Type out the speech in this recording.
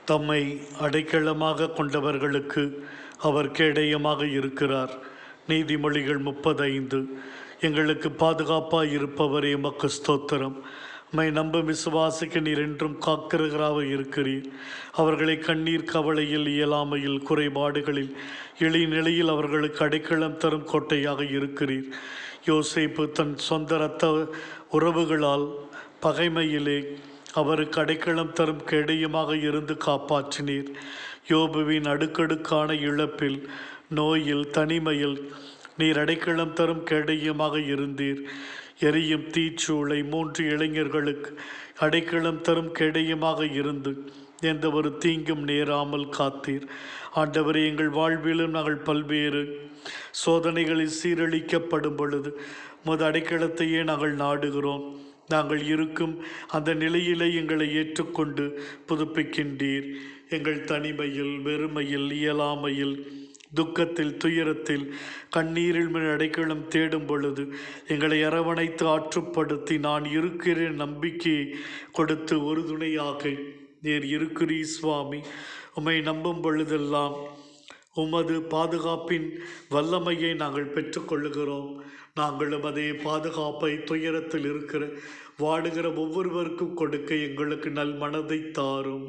தம்மை அடைக்கலமாக கொண்டவர்களுக்கு அவர் கேடயமாக இருக்கிறார். நீதிமொழிகள் 35. எங்களுக்கு பாதுகாப்பாக இருப்பவரே எமக்கு ஸ்தோத்திரம். உம்மை நம்பும் விசுவாசிக்க நீர் என்றும் காக்கிறவராக இருக்கிறீர். அவர்களை கண்ணீர் கவலையில், இயலாமையில், குறைபாடுகளில், இழிநிலையில் அவர்களுக்கு அடைக்கலம் தரும் கோட்டையாக இருக்கிறீர். யோசேப்பு தன் சொந்த இரத்த உறவுகளால் பகைமையிலே அவருக்கு அடைக்கலம் தரும் கேடயமாக இருந்து காப்பாற்றினீர். யோபுவின் அடுக்கடுக்கான இழப்பில், நோயில், தனிமையில் நீர் அடைக்கலம் தரும் கேடயமாக இருந்தீர். எரியும் தீச்சூளை 3 இளைஞர்களுக்கு அடைக்கலம் தரும் கேடயமாக இருந்து எந்த ஒரு தீங்கும் நேராமல் காத்தீர். ஆண்டவரே, எங்கள் வாழ்விலும் நாங்கள் பல்வேறு சோதனைகளில் சீரழிக்கப்படும் பொழுது உமது அடைக்கலத்தையே நாங்கள் நாடுகிறோம். நாங்கள் இருக்கும் அந்த நிலையிலே எங்களை ஏற்றுக்கொண்டு புதுப்பிக்கின்றீர். எங்கள் தனிமையில், வெறுமையில், இயலாமையில், துக்கத்தில், துயரத்தில், கண்ணீரில் மேல் அடைக்கலம் தேடும் பொழுது எங்களை அரவணைத்து ஆற்றுப்படுத்தி நான் இருக்கிறேன் நம்பிக்கையை கொடுத்து ஒரு துணையாக நீர் இருக்கிறீர் சுவாமி. உம்மை நம்பும் பொழுதெல்லாம் உமது பாதுகாப்பின் வல்லமையை நாங்கள் பெற்றுக்கொள்ளுகிறோம். நாங்களும் அதே பாதுகாப்பை துயரத்தில் வாடுகிற ஒவ்வொருவருக்கும் கொடுக்க எங்களுக்கு நல் மனதை தாரும்.